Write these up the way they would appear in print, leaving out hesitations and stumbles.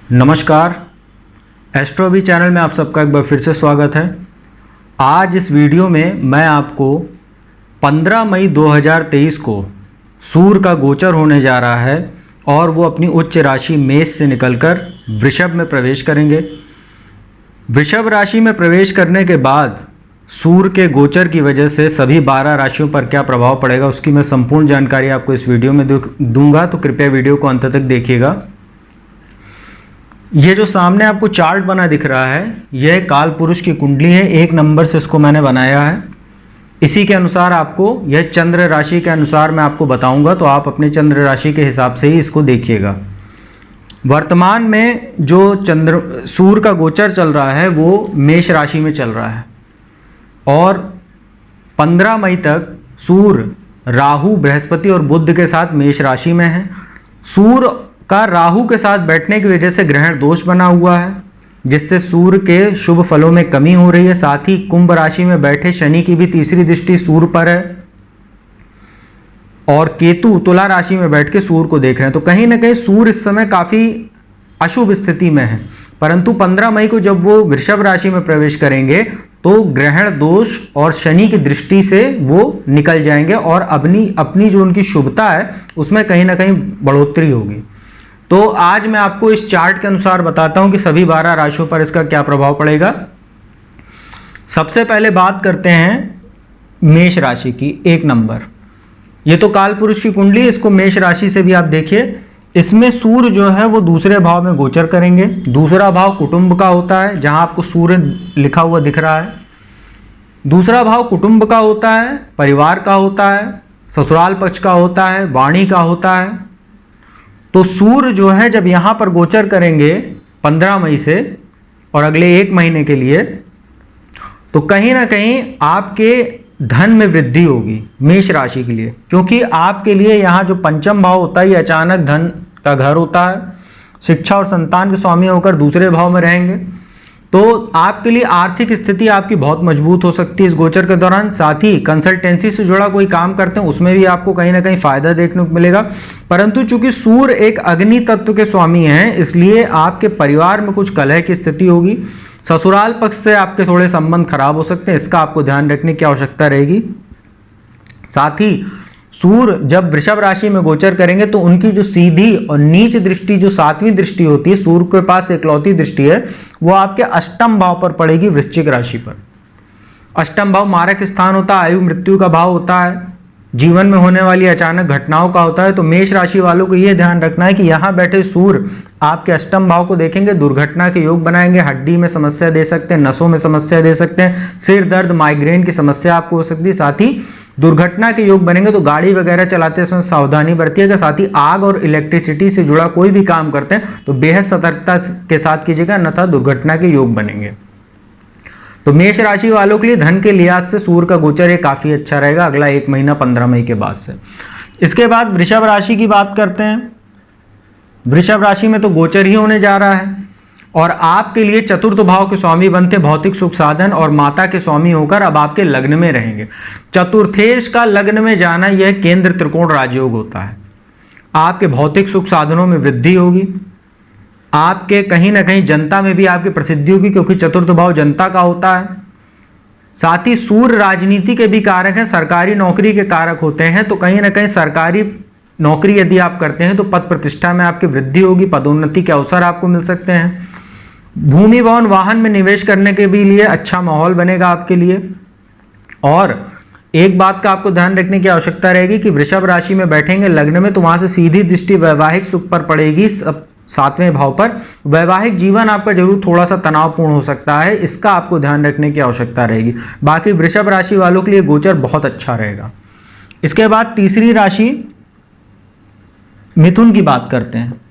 नमस्कार, एस्ट्रोबी चैनल में आप सबका एक बार फिर से स्वागत है। आज इस वीडियो में मैं आपको 15 मई 2023 को सूर्य का गोचर होने जा रहा है और वो अपनी उच्च राशि मेष से निकलकर वृषभ में प्रवेश करेंगे। वृषभ राशि में प्रवेश करने के बाद सूर्य के गोचर की वजह से सभी 12 राशियों पर क्या प्रभाव पड़ेगा उसकी मैं संपूर्ण जानकारी आपको इस वीडियो में दूंगा, तो कृपया वीडियो को अंत तक देखिएगा। ये जो सामने आपको चार्ट बना दिख रहा है, यह काल पुरुष की कुंडली है। 1 नंबर से इसको मैंने बनाया है। इसी के अनुसार आपको यह चंद्र राशि के अनुसार मैं आपको बताऊंगा, तो आप अपने चंद्र राशि के हिसाब से ही इसको देखिएगा। वर्तमान में जो सूर्य का गोचर चल रहा है वो मेष राशि में चल रहा है और 15 मई तक सूर्य, राहु, बृहस्पति और बुध के साथ मेष राशि में है। सूर्य का राहु के साथ बैठने की वजह से ग्रहण दोष बना हुआ है, जिससे सूर्य के शुभ फलों में कमी हो रही है। साथ ही कुंभ राशि में बैठे शनि की भी तीसरी दृष्टि सूर्य पर है और केतु तुला राशि में बैठ के सूर्य को देख रहे हैं। तो कहीं ना कहीं सूर्य इस समय काफी अशुभ स्थिति में है, परंतु 15 मई को जब वो वृषभ राशि में प्रवेश करेंगे तो ग्रहण दोष और शनि की दृष्टि से वो निकल जाएंगे और अपनी जो उनकी शुभता है उसमें कहीं ना कहीं बढ़ोतरी होगी। तो आज मैं आपको इस चार्ट के अनुसार बताता हूं कि सभी 12 राशियों पर इसका क्या प्रभाव पड़ेगा। सबसे पहले बात करते हैं मेष राशि की। 1 नंबर, ये तो काल पुरुष की कुंडली, इसको मेष राशि से भी आप देखिए। इसमें सूर्य जो है वो दूसरे भाव में गोचर करेंगे। दूसरा भाव कुटुंब का होता है, जहां आपको सूर्य लिखा हुआ दिख रहा है। दूसरा भाव कुटुंब का होता है, परिवार का होता है, ससुराल पक्ष का होता है, वाणी का होता है। तो सूर्य जो है जब यहां पर गोचर करेंगे 15 मई से और अगले 1 महीने के लिए, तो कहीं ना कहीं आपके धन में वृद्धि होगी मेष राशि के लिए, क्योंकि आपके लिए यहां जो पंचम भाव होता है ये अचानक धन का घर होता है। शिक्षा और संतान के स्वामी होकर दूसरे भाव में रहेंगे, तो आपके लिए आर्थिक स्थिति आपकी बहुत मजबूत हो सकती है इस गोचर के दौरान। साथ ही कंसल्टेंसी से जुड़ा कोई काम करते हैं उसमें भी आपको कहीं ना कहीं फायदा देखने को मिलेगा। परंतु चूंकि सूर्य एक अग्नि तत्व के स्वामी हैं, इसलिए आपके परिवार में कुछ कलह की स्थिति होगी। ससुराल पक्ष से आपके थोड़े संबंध खराब हो सकते हैं, इसका आपको ध्यान रखने की आवश्यकता रहेगी। साथ ही सूर्य जब वृषभ राशि में गोचर करेंगे तो उनकी जो सीधी और नीच दृष्टि, जो 7वीं दृष्टि होती है, सूर्य के पास इकलौती दृष्टि है, वो आपके अष्टम भाव पर पड़ेगी, वृश्चिक राशि पर। अष्टम भाव मारक स्थान होता है, आयु मृत्यु का भाव होता है, जीवन में होने वाली अचानक घटनाओं का होता है। तो मेष राशि वालों को यह ध्यान रखना है कि यहां बैठे सूर्य आपके अष्टम भाव को देखेंगे, दुर्घटना के योग बनाएंगे, हड्डी में समस्या दे सकते हैं, नसों में समस्या दे सकते हैं, सिर दर्द, माइग्रेन की समस्या आपको हो सकती है। साथ ही दुर्घटना के योग बनेंगे, तो गाड़ी वगैरह चलाते समय सावधानी बरतिएगा। साथ ही आग और इलेक्ट्रिसिटी से जुड़ा कोई भी काम करते हैं तो बेहद सतर्कता के साथ कीजिएगा, अन्यथा दुर्घटना के योग बनेंगे। तो मेष राशि वालों के लिए धन के लिहाज से सूर्य का गोचर ये काफी अच्छा रहेगा अगला 1 महीना 15 मई के बाद से। इसके बाद वृषभ राशि की बात करते हैं। वृषभ राशि में तो गोचर ही होने जा रहा है और आपके लिए चतुर्थ भाव के स्वामी बनते भौतिक सुख साधन और माता के स्वामी होकर अब आपके लग्न में रहेंगे। चतुर्थेश का लग्न में जाना यह केंद्र त्रिकोण राजयोग होता है। आपके भौतिक सुख साधनों में वृद्धि होगी, आपके कहीं ना कहीं जनता में भी आपकी प्रसिद्धि होगी, क्योंकि चतुर्थ भाव जनता का होता है। साथ ही सूर्य राजनीति के भी कारक हैं, सरकारी नौकरी के कारक होते हैं, तो कहीं ना कहीं सरकारी नौकरी यदि आप करते हैं तो पद प्रतिष्ठा में आपकी वृद्धि होगी, पदोन्नति के अवसर आपको मिल सकते हैं। भूमि भवन वाहन में निवेश करने के भी लिए अच्छा माहौल बनेगा आपके लिए। और एक बात का आपको ध्यान रखने की आवश्यकता रहेगी कि वृषभ राशि में बैठेंगे लग्न में, तो वहां से सीधी दृष्टि वैवाहिक सुख पर पड़ेगी, 7वें भाव पर। वैवाहिक जीवन आपका जरूर थोड़ा सा तनावपूर्ण हो सकता है, इसका आपको ध्यान रखने की आवश्यकता रहेगी। बाकी वृषभ राशि वालों के लिए गोचर बहुत अच्छा रहेगा। इसके बाद तीसरी राशि मिथुन की बात करते हैं।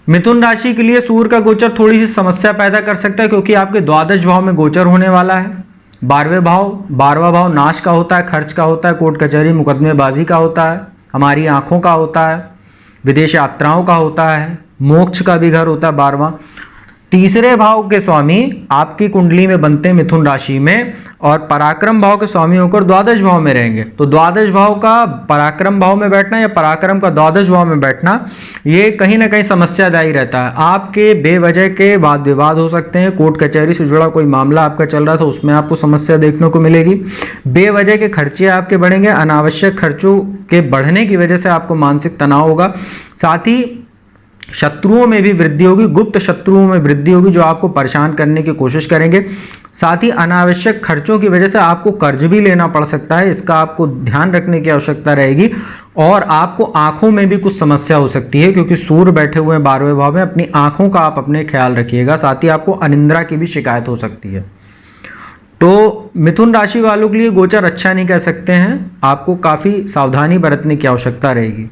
मिथुन राशि के लिए सूर्य का गोचर थोड़ी सी समस्या पैदा कर सकता है, क्योंकि आपके द्वादश भाव में गोचर होने वाला है। 12वां भाव नाश का होता है, खर्च का होता है, कोर्ट कचहरी मुकदमेबाजी का होता है, हमारी आंखों का होता है, विदेश यात्राओं का होता है, मोक्ष का भी घर होता है 12वां। तीसरे भाव के स्वामी आपकी कुंडली में बनते हैं मिथुन राशि में, और पराक्रम भाव के स्वामी होकर द्वादश भाव में रहेंगे। तो द्वादश भाव का पराक्रम भाव में बैठना या पराक्रम का द्वादश भाव में बैठना, ये कहीं ना कहीं समस्यादायी रहता है। आपके बेवजह के वाद विवाद हो सकते हैं, कोर्ट कचहरी से जुड़ा कोई मामला आपका चल रहा था उसमें आपको समस्या देखने को मिलेगी, बेवजह के खर्चे आपके बढ़ेंगे, अनावश्यक खर्चों के बढ़ने की वजह से आपको मानसिक तनाव होगा। साथ ही शत्रुओं में भी वृद्धि होगी, गुप्त शत्रुओं में वृद्धि होगी जो आपको परेशान करने की कोशिश करेंगे। साथ ही अनावश्यक खर्चों की वजह से आपको कर्ज भी लेना पड़ सकता है, इसका आपको ध्यान रखने की आवश्यकता रहेगी। और आपको आंखों में भी कुछ समस्या हो सकती है क्योंकि सूर्य बैठे हुए हैं 12वें भाव में, अपनी आंखों का आप अपने ख्याल रखिएगा। साथ ही आपको अनिद्रा की भी शिकायत हो सकती है। तो मिथुन राशि वालों के लिए गोचर अच्छा नहीं कह सकते हैं, आपको काफी सावधानी बरतने की आवश्यकता रहेगी।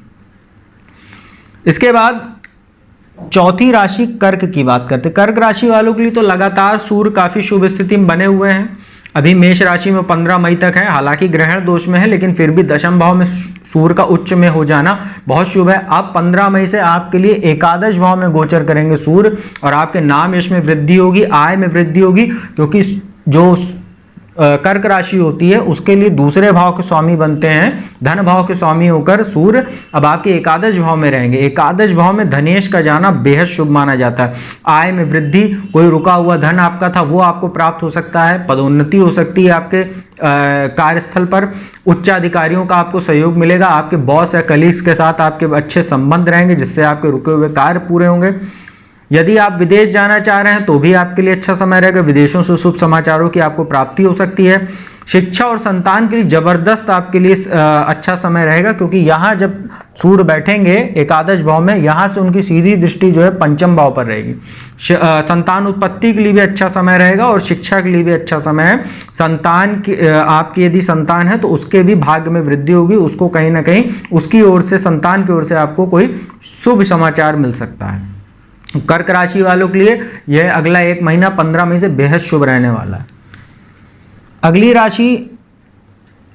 इसके बाद चौथी राशि कर्क की बात करते हैं। कर्क राशि वालों के लिए तो लगातार सूर्य काफी शुभ स्थिति में बने हुए हैं। अभी मेष राशि में 15 मई तक है, हालांकि ग्रहण दोष में है, लेकिन फिर भी दशम भाव में सूर्य का उच्च में हो जाना बहुत शुभ है। अब 15 मई से आपके लिए एकादश भाव में गोचर करेंगे सूर्य, और आपके नाम यश में वृद्धि होगी, आय में वृद्धि होगी, क्योंकि जो कर्क राशि होती है उसके लिए दूसरे भाव के स्वामी बनते हैं, धन भाव के स्वामी होकर सूर्य अब आपके एकादश भाव में रहेंगे। एकादश भाव में धनेश का जाना बेहद शुभ माना जाता है। आय में वृद्धि, कोई रुका हुआ धन आपका था वो आपको प्राप्त हो सकता है, पदोन्नति हो सकती है आपके कार्यस्थल पर, उच्च अधिकारियों का आपको सहयोग मिलेगा, आपके बॉस या कलीग्स के साथ आपके अच्छे संबंध रहेंगे जिससे आपके रुके हुए कार्य पूरे होंगे। यदि आप विदेश जाना चाह रहे हैं तो भी आपके लिए अच्छा समय रहेगा, विदेशों से शुभ समाचारों की आपको प्राप्ति हो सकती है। शिक्षा और संतान के लिए जबरदस्त आपके लिए अच्छा समय रहेगा, क्योंकि यहाँ जब सूर्य बैठेंगे एकादश भाव में, यहाँ से उनकी सीधी दृष्टि जो है पंचम भाव पर रहेगी। संतान उत्पत्ति के लिए भी अच्छा समय रहेगा और शिक्षा के लिए भी अच्छा समय है। संतान की आपकी यदि संतान है तो उसके भी भाग्य में वृद्धि होगी, उसको कहीं ना कहीं उसकी ओर से, संतान की ओर से आपको कोई शुभ समाचार मिल सकता है। कर्क राशि वालों के लिए यह अगला एक महीना 15 मई से बेहद शुभ रहने वाला है। अगली राशि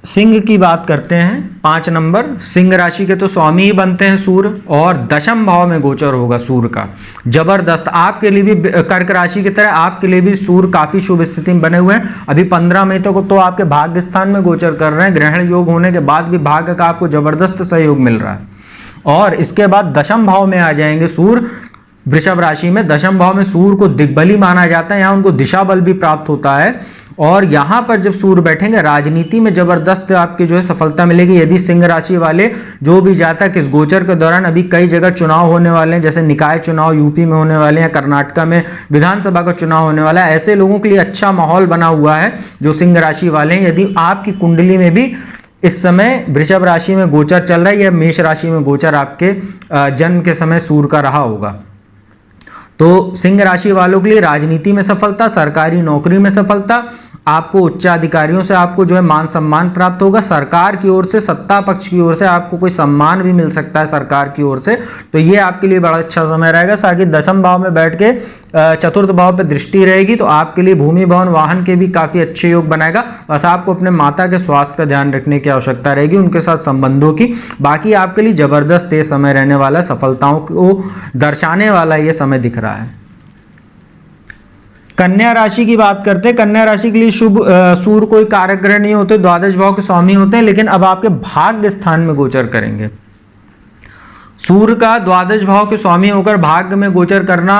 सिंह की बात करते हैं। 5 नंबर, सिंह राशि के तो स्वामी ही बनते हैं सूर्य, और दशम भाव में गोचर होगा सूर्य का। जबरदस्त, आपके लिए भी कर्क राशि की तरह आपके लिए भी सूर्य काफी शुभ स्थिति में बने हुए हैं। अभी 15 मई तक तो आपके भाग्य स्थान में गोचर कर रहे हैं, ग्रहण योग होने के बाद भी भाग्य का आपको जबरदस्त सहयोग मिल रहा है। और इसके बाद दशम भाव में आ जाएंगे सूर्य, वृषभ राशि में। दशम भाव में सूर्य को दिग्बली माना जाता है, यहाँ उनको दिशा बल भी प्राप्त होता है। और यहाँ पर जब सूर्य बैठेंगे राजनीति में जबरदस्त आपकी जो है सफलता मिलेगी। यदि सिंह राशि वाले जो भी जाता है कि इस गोचर के दौरान अभी कई जगह चुनाव होने वाले हैं, जैसे निकाय चुनाव यूपी में होने वाले हैं, कर्नाटका में विधानसभा का चुनाव होने वाला है, ऐसे लोगों के लिए अच्छा माहौल बना हुआ है जो सिंह राशि वाले हैं। यदि आपकी कुंडली में भी इस समय वृषभ राशि में गोचर चल रहा है या मेष राशि में गोचर आपके जन्म के समय सूर्य का रहा होगा, तो सिंह राशि वालों के लिए राजनीति में सफलता, सरकारी नौकरी में सफलता, आपको उच्च अधिकारियों से आपको जो है मान सम्मान प्राप्त होगा। सरकार की ओर से, सत्ता पक्ष की ओर से आपको कोई सम्मान भी मिल सकता है सरकार की ओर से, तो ये आपके लिए बड़ा अच्छा समय रहेगा। साथ ही दशम भाव में बैठ के चतुर्थ भाव पे दृष्टि रहेगी, तो आपके लिए भूमि भवन वाहन के भी काफी अच्छे योग बनाएगा। बस आपको अपने माता के स्वास्थ्य का ध्यान रखने की आवश्यकता रहेगी, उनके साथ संबंधों की। बाकी आपके लिए जबरदस्त ये समय रहने वाला है, सफलताओं को दर्शाने वाला ये समय दिख रहा है। कन्या राशि की बात करते हैं। कन्या राशि के लिए शुभ सूर्य कोई कारक ग्रह नहीं होते, द्वादश भाव के स्वामी होते हैं, लेकिन अब आपके भाग्य स्थान में गोचर करेंगे। सूर्य का द्वादश भाव के स्वामी होकर भाग्य में गोचर करना,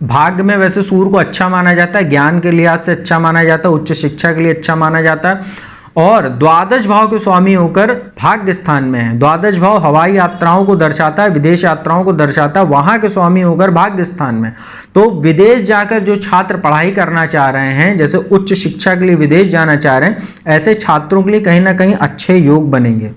भाग्य में वैसे सूर्य को अच्छा माना जाता है, ज्ञान के लिहाज से अच्छा माना जाता है, उच्च शिक्षा के लिए अच्छा माना जाता है। और द्वादश भाव के स्वामी होकर भाग्य स्थान में है। द्वादश भाव हवाई यात्राओं को दर्शाता है, विदेश यात्राओं को दर्शाता है, वहां के स्वामी होकर भाग्य स्थान में। तो विदेश जाकर जो छात्र पढ़ाई करना चाह रहे हैं, जैसे उच्च शिक्षा के लिए विदेश जाना चाह रहे हैं, ऐसे छात्रों के लिए कहीं ना कहीं अच्छे योग बनेंगे।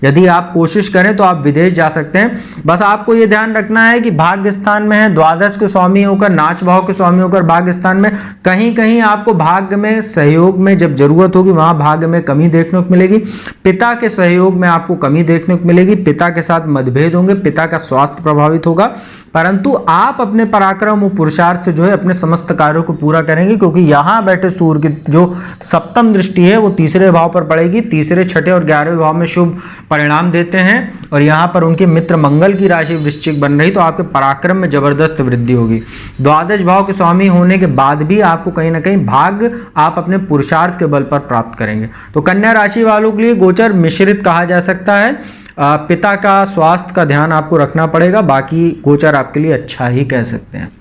यदि आप कोशिश करें तो आप विदेश जा सकते हैं। बस आपको यह ध्यान रखना है कि भाग्य स्थान में है, द्वादश के स्वामी होकर, नाच भाव के स्वामी होकर भाग्य स्थान में, कहीं कहीं आपको भाग्य में सहयोग में जब जरूरत होगी वहां भाग्य में कमी देखने को मिलेगी। पिता के सहयोग में आपको कमी देखने को मिलेगी, पिता के साथ मतभेद होंगे, पिता का स्वास्थ्य प्रभावित होगा, परंतु आप अपने पराक्रम और पुरुषार्थ से जो है अपने समस्त कार्यों को पूरा करेंगे, क्योंकि यहां बैठे सूर्य की जो सप्तम दृष्टि है वो तीसरे भाव पर पड़ेगी। तीसरे, छठे और 11वें भाव में शुभ परिणाम देते हैं। और यहाँ पर उनके मित्र मंगल की राशि वृश्चिक बन रही तो आपके पराक्रम में जबरदस्त वृद्धि होगी। द्वादश भाव के स्वामी होने के बाद भी आपको कहीं ना कहीं भाग्य आप अपने पुरुषार्थ के बल पर प्राप्त करेंगे। तो कन्या राशि वालों के लिए गोचर मिश्रित कहा जा सकता है। पिता का स्वास्थ्य का ध्यान आपको रखना पड़ेगा, बाकी गोचर आपके लिए अच्छा ही कह सकते हैं।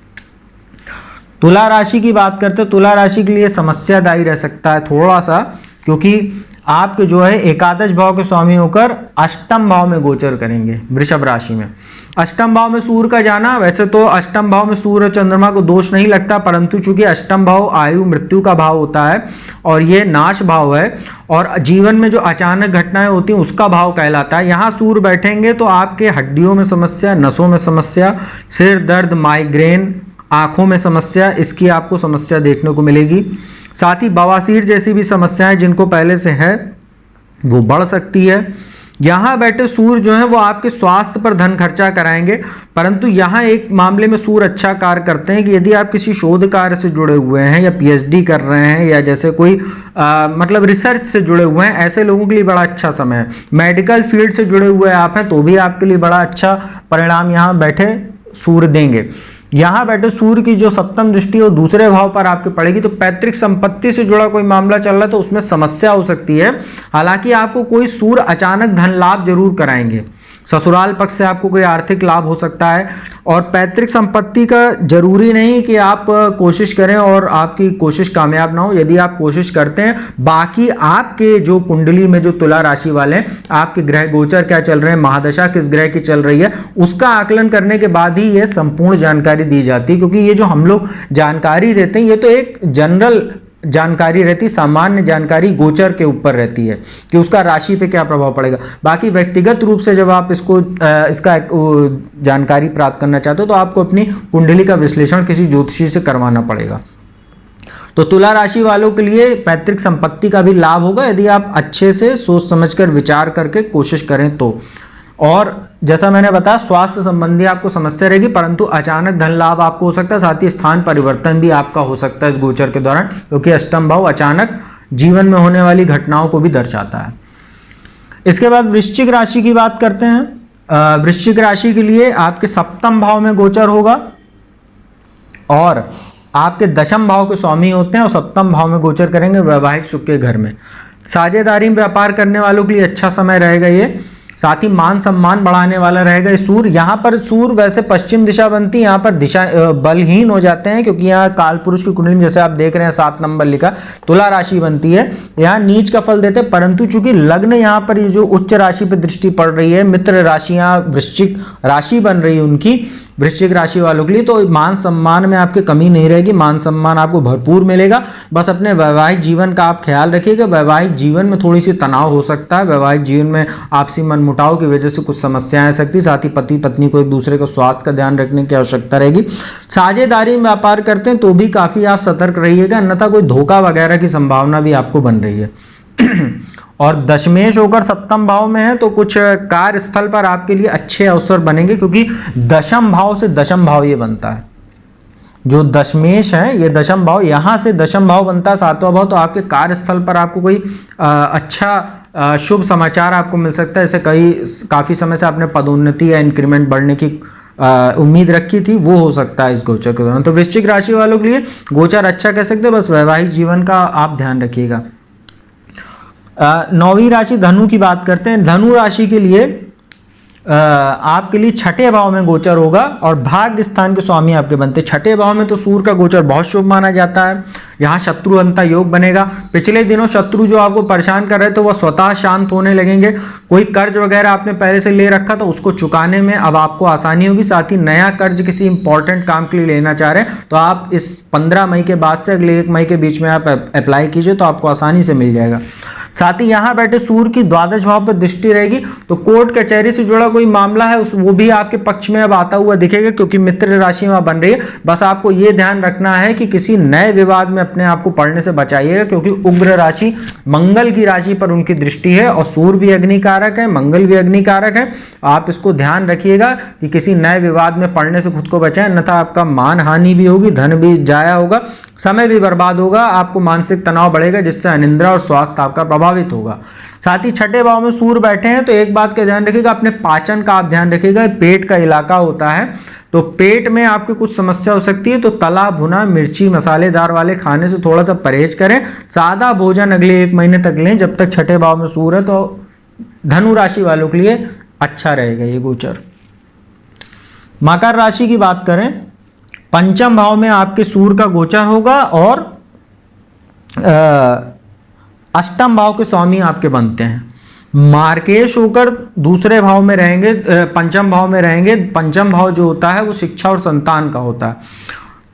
तुला राशि की बात करते हैं, तुला राशि के लिए समस्यादायी रह सकता है थोड़ा सा, क्योंकि आपके जो है एकादश भाव के स्वामी होकर अष्टम भाव में गोचर करेंगे वृषभ राशि में। अष्टम भाव में सूर्य का जाना, वैसे तो अष्टम भाव में सूर्य और चंद्रमा को दोष नहीं लगता, परंतु चूंकि अष्टम भाव आयु मृत्यु का भाव होता है और ये नाश भाव है और जीवन में जो अचानक घटनाएं होती हैं उसका भाव कहलाता है। यहाँ सूर्य बैठेंगे तो आपके हड्डियों में समस्या, नसों में समस्या, सिर दर्द, माइग्रेन, आंखों में समस्या, इसकी आपको समस्या देखने को मिलेगी। साथ ही बवासीर जैसी भी समस्याएं जिनको पहले से है वो बढ़ सकती है। यहाँ बैठे सूर्य जो है वो आपके स्वास्थ्य पर धन खर्चा कराएंगे, परंतु यहाँ एक मामले में सूर्य अच्छा कार्य करते हैं कि यदि आप किसी शोध कार्य से जुड़े हुए हैं या पीएचडी कर रहे हैं या जैसे कोई मतलब रिसर्च से जुड़े हुए हैं, ऐसे लोगों के लिए बड़ा अच्छा समय है। मेडिकल फील्ड से जुड़े हुए आप हैं तो भी आपके लिए बड़ा अच्छा परिणाम यहाँ बैठे सूर्य देंगे। यहाँ बैठे सूर्य की जो सप्तम दृष्टि है वो दूसरे भाव पर आपके पड़ेगी, तो पैतृक संपत्ति से जुड़ा कोई मामला चल रहा है तो उसमें समस्या हो सकती है। हालांकि आपको कोई सूर्य अचानक धन लाभ जरूर कराएंगे, ससुराल पक्ष से आपको कोई आर्थिक लाभ हो सकता है। और पैतृक संपत्ति का जरूरी नहीं कि आप कोशिश करें और आपकी कोशिश कामयाब ना हो। यदि आप कोशिश करते हैं, बाकी आपके जो कुंडली में जो तुला राशि वाले हैं, आपके ग्रह गोचर क्या चल रहे हैं, महादशा किस ग्रह की चल रही है, उसका आकलन करने के बाद ही ये संपूर्ण जानकारी दी जाती है। क्योंकि ये जो हम लोग जानकारी देते हैं ये तो एक जनरल जानकारी रहती, सामान्य जानकारी गोचर के ऊपर रहती है कि उसका राशि पे क्या प्रभाव पड़ेगा। बाकी व्यक्तिगत रूप से जब आप इसका जानकारी प्राप्त करना चाहते हो तो आपको अपनी कुंडली का विश्लेषण किसी ज्योतिषी से करवाना पड़ेगा। तो तुला राशि वालों के लिए पैतृक संपत्ति का भी लाभ होगा यदि आप अच्छे से सोच समझकर विचार करके कोशिश करें तो। और जैसा मैंने बताया स्वास्थ्य संबंधी आपको समस्या रहेगी, परंतु अचानक धन लाभ आपको हो सकता है। साथ ही स्थान परिवर्तन भी आपका हो सकता है इस गोचर के दौरान, क्योंकि अष्टम भाव अचानक जीवन में होने वाली घटनाओं को भी दर्शाता है। इसके बाद वृश्चिक राशि की बात करते हैं। वृश्चिक राशि के लिए आपके सप्तम भाव में गोचर होगा और आपके दशम भाव के स्वामी होते हैं और सप्तम भाव में गोचर करेंगे वैवाहिक सुख के घर में। साझेदारी में व्यापार करने वालों के लिए अच्छा समय रहेगा ये। साथ ही मान सम्मान बढ़ाने वाला रहेगा सूर्य। यहाँ पर सूर्य वैसे पश्चिम दिशा बनती है, यहाँ पर दिशा बलहीन हो जाते हैं, क्योंकि यहाँ काल पुरुष की कुंडली में जैसे आप देख रहे हैं 7 नंबर लिखा तुला राशि बनती है, यहाँ नीच का फल देते हैं। परंतु चूंकि लग्न यहाँ पर ये जो उच्च राशि पर दृष्टि पड़ रही है, मित्र राशियां वृश्चिक राशि बन रही है उनकी, वृश्चिक राशि वालों के लिए, तो मान सम्मान में आपकी कमी नहीं रहेगी, मान सम्मान आपको भरपूर मिलेगा। बस अपने वैवाहिक जीवन का आप ख्याल रखिएगा। वैवाहिक जीवन में थोड़ी सी तनाव हो सकता है, वैवाहिक जीवन में आपसी मनमुटाव की वजह से कुछ समस्याएं आ सकती है। साथ ही पति पत्नी को एक दूसरे को स्वास्थ्य का ध्यान रखने की आवश्यकता रहेगी। साझेदारी में व्यापार करते हैं तो भी काफी आप सतर्क रहिएगा, अन्यथा कोई धोखा वगैरह की संभावना भी आपको बन रही है। और दशमेश होकर सप्तम भाव में है तो कुछ कार्यस्थल पर आपके लिए अच्छे अवसर बनेंगे, क्योंकि दशम भाव से दशम भाव ये बनता है। जो दशमेश है ये दशम भाव, यहां से दशम भाव बनता है 7वां भाव, तो आपके कार्यस्थल पर आपको कोई अच्छा शुभ समाचार आपको मिल सकता है। ऐसे काफी समय से आपने पदोन्नति या इंक्रीमेंट बढ़ने की उम्मीद रखी थी, वो हो सकता है इस गोचर के दौरान। तो वृश्चिक राशि वालों के लिए गोचर अच्छा कह सकते हैं, बस वैवाहिक जीवन का आप ध्यान रखिएगा। 9वीं राशि धनु की बात करते हैं। धनु राशि के लिए आपके लिए छठे भाव में गोचर होगा और भाग्य स्थान के स्वामी आपके बनते हैं। छठे भाव में तो सूर्य का गोचर बहुत शुभ माना जाता है। यहाँ शत्रुहंता योग बनेगा। पिछले दिनों शत्रु जो आपको परेशान कर रहे थे वो स्वतः शांत होने लगेंगे। कोई कर्ज वगैरह आपने पहले से ले रखा था उसको चुकाने में अब आपको आसानी होगी। साथ ही नया कर्ज किसी इंपॉर्टेंट काम के लिए लेना चाह रहे हैं तो आप इस 15 मई के बाद से अगले 1 मई के बीच में आप अप्लाई कीजिए तो आपको आसानी से मिल जाएगा। साथ ही यहाँ बैठे सूर्य की द्वादश भाव पर दृष्टि रहेगी तो कोर्ट कचहरी से जुड़ा कोई मामला है वो भी आपके पक्ष में अब आता हुआ दिखेगा, क्योंकि मित्र राशि वहां बन रही है। बस आपको ये ध्यान रखना है कि किसी नए विवाद में अपने आप को पड़ने से बचाइएगा, क्योंकि उग्र राशि मंगल की राशि पर उनकी दृष्टि है और सूर्य भी अग्निकारक है, मंगल भी अग्निकारक है। आप इसको ध्यान रखिएगा कि किसी नए विवाद में पड़ने से खुद को बचाएं, अन्यथा आपका मान हानि भी होगी, धन भी जाया होगा, समय भी बर्बाद होगा, आपको मानसिक तनाव बढ़ेगा जिससे अनिद्रा और स्वास्थ्य आपका प्रभावित होगा। साथ ही छठे भाव में सूर्य बैठे हैं तो एक बात का ध्यान रखिएगा, अपने पाचन का आप ध्यान रखिएगा, पेट का इलाका होता है तो पेट में आपकी कुछ समस्या हो सकती है, तो तला भुना मिर्ची मसालेदार वाले खाने से थोड़ा सा परहेज करें। सादा भोजन अगले 1 महीने तक लें जब तक छठे भाव में सूर्य है, तो धनु राशि वालों के लिए अच्छा रहेगा ये गोचर। मकर राशि की बात करें, पंचम भाव में आपके सूर्य का गोचर होगा और अष्टम भाव के स्वामी आपके बनते हैं। मार्केश होकर दूसरे भाव में रहेंगे, पंचम भाव में रहेंगे। पंचम भाव जो होता है वो शिक्षा और संतान का होता है,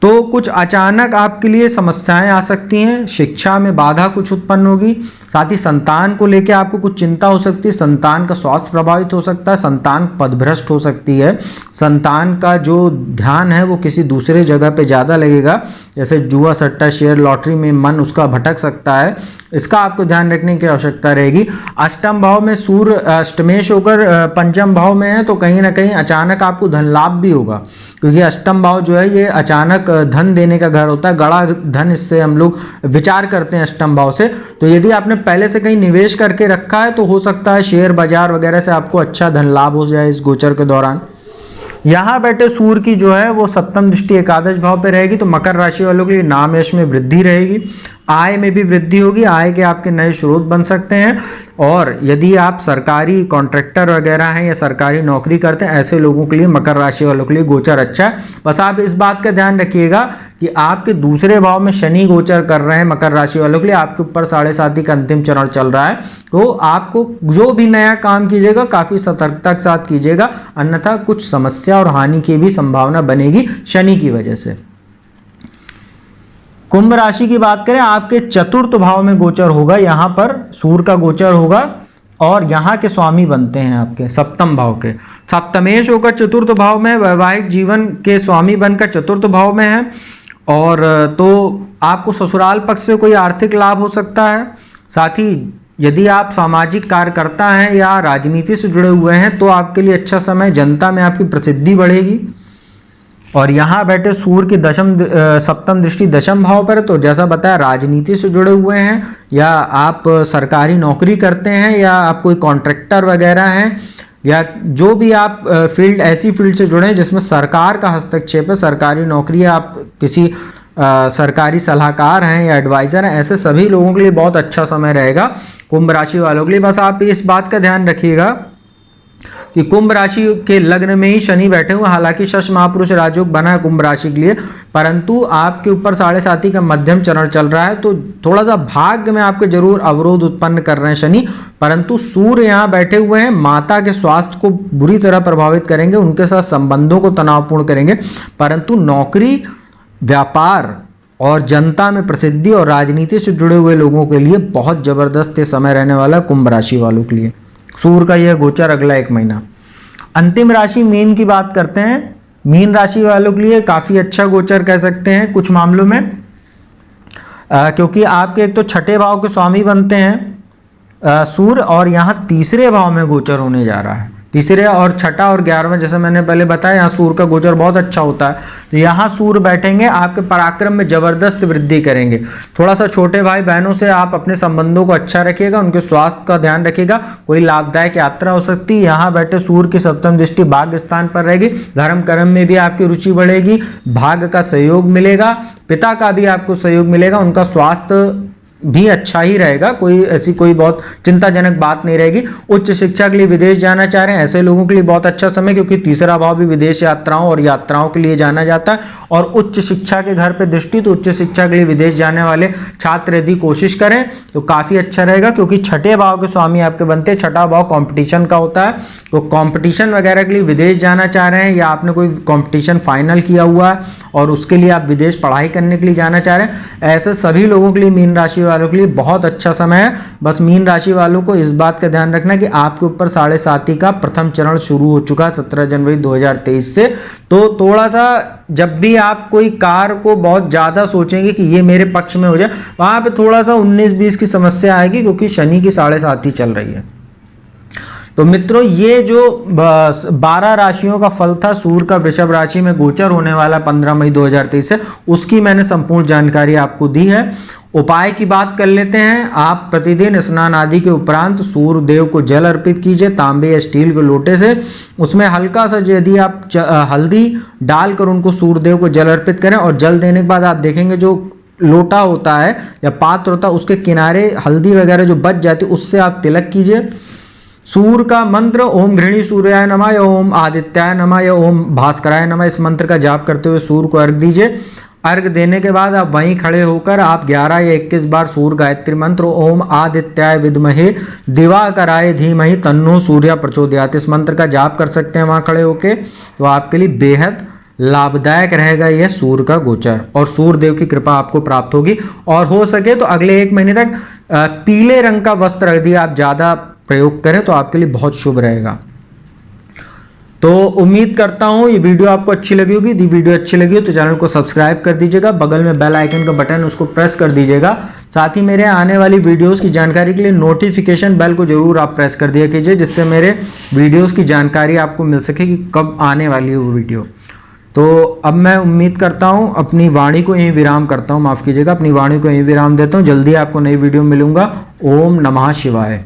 तो कुछ अचानक आपके लिए समस्याएं आ सकती हैं, शिक्षा में बाधा कुछ उत्पन्न होगी। साथ ही संतान को लेकर आपको कुछ चिंता हो सकती है, संतान का स्वास्थ्य प्रभावित हो सकता है, संतान पदभ्रष्ट हो सकती है, संतान का जो ध्यान है वो किसी दूसरे जगह पे ज़्यादा लगेगा, जैसे जुआ सट्टा शेयर लॉटरी में मन उसका भटक सकता है, इसका आपको ध्यान रखने की आवश्यकता रहेगी। अष्टम भाव में सूर्य अष्टमेश होकर पंचम भाव में है, तो कहीं ना कहीं अचानक आपको धन लाभ भी होगा, क्योंकि अष्टम भाव जो है ये अचानक धन देने का घर होता है, गड़ा धन इससे हम लोग विचार करते हैं अष्टम भाव से। तो यदि आपने पहले से कहीं निवेश करके रखा है तो हो सकता है शेयर बाजार वगैरह से आपको अच्छा धन लाभ हो जाए इस गोचर के दौरान। यहाँ बैठे सूर्य की जो है वो सप्तम दृष्टि एकादश भाव पे रहेगी, तो मकर राशि वालों के लिए नाम यश में वृद्धि रहेगी, आय में भी वृद्धि होगी, आय के आपके नए स्रोत बन सकते हैं। और यदि आप सरकारी कॉन्ट्रैक्टर वगैरह हैं या सरकारी नौकरी करते हैं, ऐसे लोगों के लिए मकर राशि वालों के लिए गोचर अच्छा है। बस आप इस बात का ध्यान रखिएगा कि आपके दूसरे भाव में शनि गोचर कर रहे हैं मकर राशि वालों के लिए, आपके ऊपर 7.5 का अंतिम चरण चल रहा है, तो आपको जो भी नया काम कीजिएगा काफी सतर्कता के साथ कीजिएगा, अन्यथा कुछ समस्या और हानि की भी संभावना बनेगी शनि की वजह से। कुंभ राशि की बात करें, आपके चतुर्थ भाव में गोचर होगा, यहां पर सूर्य का गोचर होगा और यहाँ के स्वामी बनते हैं आपके सप्तम भाव के। सप्तमेश होकर चतुर्थ भाव में, वैवाहिक जीवन के स्वामी बनकर चतुर्थ भाव में है, और तो आपको ससुराल पक्ष से कोई आर्थिक लाभ हो सकता है। साथ ही यदि आप सामाजिक कार्यकर्ता हैं या राजनीति से जुड़े हुए हैं तो आपके लिए अच्छा समय, जनता में आपकी प्रसिद्धि बढ़ेगी। और यहाँ बैठे सूर्य की सप्तम दृष्टि दशम भाव पर, तो जैसा बताया राजनीति से जुड़े हुए हैं या आप सरकारी नौकरी करते हैं या आप कोई कॉन्ट्रैक्टर वगैरह हैं या जो भी आप फील्ड ऐसी फील्ड से जुड़े हैं जिसमें सरकार का हस्तक्षेप है, सरकारी नौकरी, आप किसी सरकारी सलाहकार हैं या एडवाइज़र हैं, ऐसे सभी लोगों के लिए बहुत अच्छा समय रहेगा कुंभ राशि वालों के लिए। बस आप इस बात का ध्यान रखिएगा कि कुंभ राशि के लग्न में ही शनि बैठे हुए, हालांकि शश महापुरुष राजयोग बना है कुंभ राशि के लिए, परंतु आपके ऊपर 7.5 का मध्यम चरण चल रहा है, तो थोड़ा सा भाग्य में आपके जरूर अवरोध उत्पन्न कर रहे हैं शनि। परंतु सूर्य यहाँ बैठे हुए हैं, माता के स्वास्थ्य को बुरी तरह प्रभावित करेंगे, उनके साथ संबंधों को तनावपूर्ण करेंगे, परंतु नौकरी, व्यापार और जनता में प्रसिद्धि और राजनीति से जुड़े हुए लोगों के लिए बहुत जबरदस्त समय रहने वाला कुंभ राशि वालों के लिए। सूर्य का यह गोचर अगला 1 महीना। अंतिम राशि मीन की बात करते हैं। मीन राशि वालों के लिए काफी अच्छा गोचर कह सकते हैं कुछ मामलों में, क्योंकि आपके एक तो छठे भाव के स्वामी बनते हैं सूर्य, और यहाँ तीसरे भाव में गोचर होने जा रहा है। तीसरे और छठा और 11वां, जैसे मैंने पहले बताया, यहाँ सूर्य का गोचर बहुत अच्छा होता है, तो यहाँ सूर्य बैठेंगे, आपके पराक्रम में जबरदस्त वृद्धि करेंगे। थोड़ा सा छोटे भाई बहनों से आप अपने संबंधों को अच्छा रखिएगा, उनके स्वास्थ्य का ध्यान रखिएगा, कोई लाभदायक यात्रा हो सकती है। यहाँ बैठे सूर्य की सप्तम दृष्टि भाग्य स्थान पर रहेगी, धर्म कर्म में भी आपकी रुचि बढ़ेगी, भाग्य का सहयोग मिलेगा, पिता का भी आपको सहयोग मिलेगा, उनका स्वास्थ्य भी अच्छा ही रहेगा, कोई ऐसी कोई बहुत चिंताजनक बात नहीं रहेगी। उच्च शिक्षा के लिए विदेश जाना चाह रहे हैं ऐसे लोगों के लिए बहुत अच्छा समय, क्योंकि तीसरा भाव भी विदेश यात्राओं और यात्राओं के लिए जाना जाता है, और उच्च शिक्षा के घर पे दृष्टि, तो उच्च शिक्षा के लिए विदेश जाने वाले छात्र यदि कोशिश करें तो काफी अच्छा रहेगा, क्योंकि छठे भाव के स्वामी आपके बनते हैं। छठा भाव कंपटीशन का होता है, तो कंपटीशन वगैरह के लिए विदेश जाना चाह रहे हैं या आपने कोई कंपटीशन फाइनल किया हुआ है और उसके लिए आप विदेश पढ़ाई करने के लिए जाना चाह रहे हैं, ऐसे सभी लोगों के लिए मीन राशि वालों के लिए बहुत अच्छा समय है। बस मीन राशि वालों को इस बात का ध्यान रखना कि आपके ऊपर 7.5 का प्रथम चरण शुरू हो चुका है 17 जनवरी 2023 से, तो थोड़ा सा जब भी आप कोई कार्य को बहुत ज्यादा सोचेंगे कि ये मेरे पक्ष में हो जाए, वहां पे थोड़ा सा 19-20 की समस्या आएगी, क्योंकि शनि की 7.5 चल रही है। तो मित्रों ये जो 12 राशियों का फल था सूर्य का वृषभ राशि में गोचर होने वाला 15 मई 2023 से, उसकी मैंने संपूर्ण जानकारी आपको दी है। उपाय की बात कर लेते हैं। आप प्रतिदिन स्नान आदि के उपरांत सूर्य देव को जल अर्पित कीजिए तांबे या स्टील के लोटे से। उसमें हल्का सा यदि आप हल्दी डालकर उनको सूर्य देव को जल अर्पित करें और जल देने के बाद आप देखेंगे जो लोटा होता है या पात्र होता है उसके किनारे हल्दी वगैरह जो बच जाती है उससे आप तिलक कीजिए। सूर्य का मंत्र ओम घृणी सूर्याय नमः या ओम आदित्याय नमः या ओम भास्कराय नमः, इस मंत्र का जाप करते हुए सूर्य को अर्घ दीजिए। अर्घ देने के बाद आप वहीं खड़े होकर आप 11 या 21 बार सूर्य गायत्री मंत्र ओम आदित्याय विद्महे दिवाकराय धीमहि तन्नो सूर्य प्रचोदयात्, इस मंत्र का जाप कर सकते हैं वहां खड़े होके। तो आपके लिए बेहद लाभदायक रहेगा यह सूर्य का गोचर और सूर्य देव की कृपा आपको प्राप्त होगी। और हो सके तो अगले 1 महीने तक पीले रंग का वस्त्र यदि आप ज्यादा प्रयोग करें तो आपके लिए बहुत शुभ रहेगा। तो उम्मीद करता हूं ये वीडियो आपको अच्छी लगी होगी। यदि वीडियो अच्छी लगी हो तो चैनल को सब्सक्राइब कर दीजिएगा, बगल में बेल आइकन का बटन उसको प्रेस कर दीजिएगा। साथ ही मेरे आने वाली वीडियोस की जानकारी के लिए नोटिफिकेशन बेल को जरूर आप प्रेस कर दिया कीजिए, जिससे मेरे वीडियोस की जानकारी आपको मिल सके कि कब आने वाली है वो वीडियो। तो अब मैं उम्मीद करता हूं अपनी वाणी को यहीं विराम करता हूं, माफ कीजिएगा, अपनी वाणी को यहीं विराम देता हूं। जल्दी आपको नई वीडियो मिलूंगा। ओम नमः शिवाय।